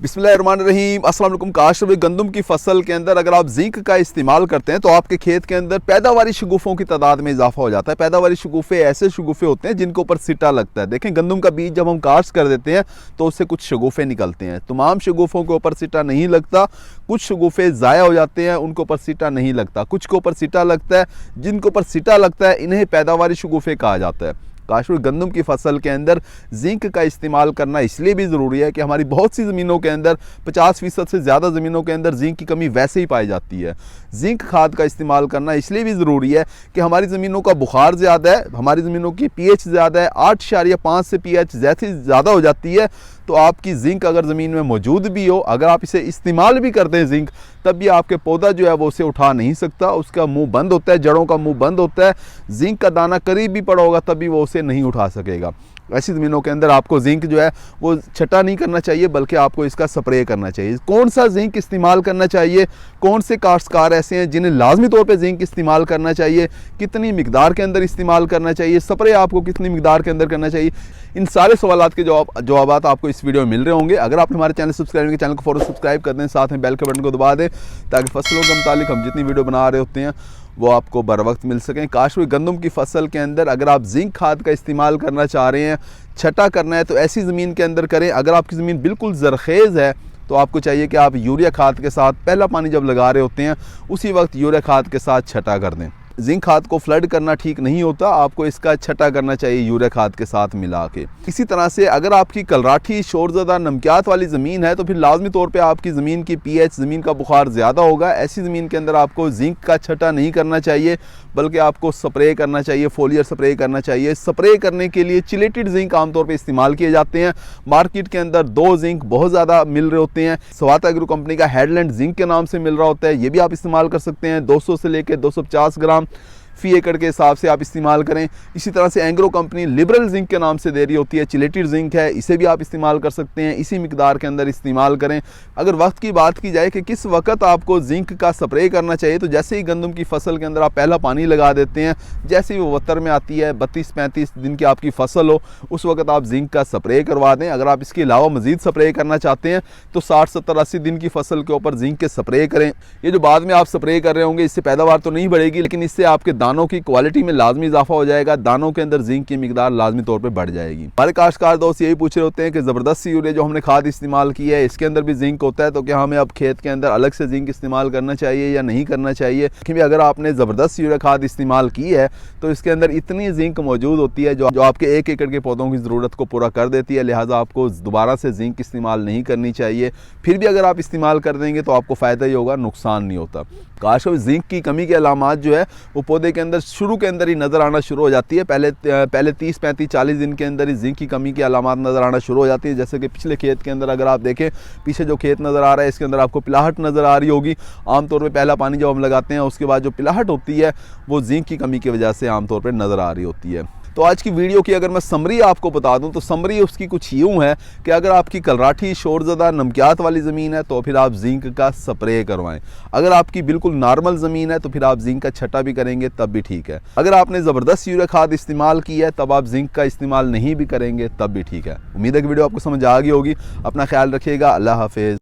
बिस्मिल्लाहिर्रहमानिर्रहीम अस्सलाम वालेकुम। काश्त गंदम की फसल के अंदर अगर आप जिंक का इस्तेमाल करते हैं तो आपके खेत के अंदर पैदावारी शगुफ़ों की तादाद में इजाफा हो जाता है। पैदावारी शगुफ़े ऐसे शगुफ़े होते हैं जिनके ऊपर सिटा लगता है। देखें, गंदम का बीज जब हम काश्त कर देते हैं तो उससे कुछ शगुफ़े निकलते हैं। तमाम शगुफ़ों के ऊपर सिटा नहीं लगता, कुछ शगुफ़े ज़ाया हो जाते हैं, उनके ऊपर सिटा नहीं लगता, कुछ के ऊपर सिटा लगता है। जिनके ऊपर सिटा लगता है इन्हें पैदावारी शगुफ़े कहा जाता है। काश्त गंदम की फसल के अंदर जिंक का इस्तेमाल करना इसलिए भी ज़रूरी है कि हमारी बहुत सी ज़मीनों के अंदर 50% से ज़्यादा ज़मीनों के अंदर जिंक की कमी वैसे ही पाई जाती है। जिंक खाद का इस्तेमाल करना इसलिए भी ज़रूरी है कि हमारी ज़मीनों का बुखार ज़्यादा है, हमारी ज़मीनों की pH ज़्यादा है, 8.5 से pH जैसे ज़्यादा हो जाती है तो आपकी जिंक अगर ज़मीन में मौजूद भी हो, अगर आप इसे इस्तेमाल भी करते हैं जिंक, तब भी आपके पौधा जो है वो उसे उठा नहीं सकता, उसका मुंह बंद होता है, जड़ों का मुंह बंद होता है। जिंक का दाना करीब भी पड़ा होगा तब भी वो उसे नहीं उठा सकेगा। ऐसी ज़मीनों के अंदर आपको जिंक जो है वो छटा नहीं करना चाहिए, बल्कि आपको इसका स्प्रे करना चाहिए। कौन सा जिंक इस्तेमाल करना चाहिए, कौन से काश्तकार ऐसे हैं जिन्हें लाजमी तौर पे जिंक इस्तेमाल करना चाहिए, कितनी मिकदार के अंदर इस्तेमाल करना चाहिए, स्प्रे आपको कितनी मिकदार के अंदर करना चाहिए, इन सारे सवालात के जवाब आपको इस वीडियो में मिल रहे होंगे। अगर आपने हमारे चैनल सब्सक्राइब किया, चैनल को फौरन सब्सक्राइब कर दें, साथ में बेल के बटन को दबा दें ताकि फसलों के मुतालिक हम जितनी वीडियो बना रहे होते हैं वो आपको बर वक्त मिल सकें। काश्त गंदम की फसल के अंदर अगर आप जिंक खाद का इस्तेमाल करना चाह रहे हैं, छटा करना है, तो ऐसी ज़मीन के अंदर करें। अगर आपकी ज़मीन बिल्कुल ज़रखेज़ है तो आपको चाहिए कि आप यूरिया खाद के साथ पहला पानी जब लगा रहे होते हैं उसी वक्त यूरिया खाद के साथ छटा कर दें। जिंक खाद को फ्लड करना ठीक नहीं होता, आपको इसका छटा करना चाहिए यूरिया खाद के साथ मिला के। इसी तरह से अगर आपकी कलराठी शोरज़दा नमकियात वाली ज़मीन है तो फिर लाजमी तौर पे आपकी ज़मीन की pH, ज़मीन का बुखार ज़्यादा होगा। ऐसी ज़मीन के अंदर आपको जिंक का छटा नहीं करना चाहिए, बल्कि आपको स्प्रे करना चाहिए, फोलियर स्प्रे करना चाहिए। स्प्रे करने के लिए चिलेटेड जिंक आमतौर पर इस्तेमाल किए जाते हैं। मार्केट के अंदर 2 जिंक बहुत ज़्यादा मिल रहे होते हैं। स्वात एग्रो कंपनी का हेडलैंड जिंक के नाम से मिल रहा होता है, ये भी आप इस्तेमाल कर सकते हैं। 200 से लेकर 250 ग्राम फी एकड़ के हिसाब से आप इस्तेमाल करें। इसी तरह से एंग्रो कंपनी लिबरल जिंक के नाम से दे रही होती है, चिलेटेड जिंक है, इसे भी आप इस्तेमाल कर सकते हैं। इसी मिकदार के अंदर इस्तेमाल करें। अगर वक्त की बात की जाए कि किस वक्त आपको जिंक का स्प्रे करना चाहिए, तो जैसे ही गंदम की फसल के अंदर आप पहला पानी लगा देते हैं, जैसे ही वो वतर में आती है, 32-35 दिन की आपकी फसल हो, उस वक्त आप जिंक का स्प्रे करवा दें। अगर आप इसके अलावा मजीद स्प्रे करना चाहते हैं तो 60, 70, 80 दिन की फसल के ऊपर जिंक के स्प्रे करें। ये जो बाद में आप स्प्रे कर रहे होंगे, इससे पैदावार तो नहीं बढ़ेगी, लेकिन इससे आपके दानों की क्वालिटी में लाजमी इजाफा हो जाएगा, दानों के अंदर जिंक की मिकदार लाजमी तौर पे बढ़ जाएगी। हमारे काश्तकार दोस्त यही पूछ रहे होते हैं कि ज़बरदस्त यूरिया जो हमने खाद इस्तेमाल की है इसके अंदर भी जिंक होता है, तो क्या हमें अब खेत के अंदर अलग से जिंक इस्तेमाल करना चाहिए या नहीं करना चाहिए। क्योंकि अगर आपने ज़बरदस्त यूरिया खाद इस्तेमाल की है तो इसके अंदर इतनी जिंक मौजूद होती है जो आपके 1 एकड़ के पौधों की ज़रूरत को पूरा कर देती है, लिहाजा आपको दोबारा से जिंक इस्तेमाल नहीं करनी चाहिए। फिर भी अगर आप इस्तेमाल कर देंगे तो आपको फ़ायदा ही होगा, नुकसान नहीं होता। काश्त जिंक की कमी के अलामात जो है वो पौधे के अंदर शुरू के अंदर ही नज़र आना शुरू हो जाती है। पहले 30, 35, 40 दिन के अंदर ही जिंक की कमी की अलामात नज़र आना शुरू हो जाती है। जैसे कि पिछले खेत के अंदर अगर आप देखें, पीछे जो खेत नज़र आ रहा है इसके अंदर आपको पिलाहट नज़र आ रही होगी। आमतौर पर पहला पानी जब हम लगाते हैं उसके बाद जो पिलाहट होती है वो जिंक की कमी की वजह से आमतौर पर नज़र आ रही होती है। तो आज की वीडियो की अगर मैं समरी आपको बता दूं तो समरी उसकी कुछ यूँ है कि अगर आपकी कलराठी शोरज़दा नमकियात वाली ज़मीन है तो फिर आप जिंक का स्प्रे करवाएं। अगर आपकी बिल्कुल नॉर्मल ज़मीन है तो फिर आप जिंक का छटा भी करेंगे तब भी ठीक है। अगर आपने ज़बरदस्त यूरिया खाद इस्तेमाल की है तब आप जिंक का इस्तेमाल नहीं भी करेंगे तब भी ठीक है। उम्मीद है कि वीडियो आपको समझ आ गई होगी। अपना ख्याल रखिएगा। अल्लाह हाफिज़।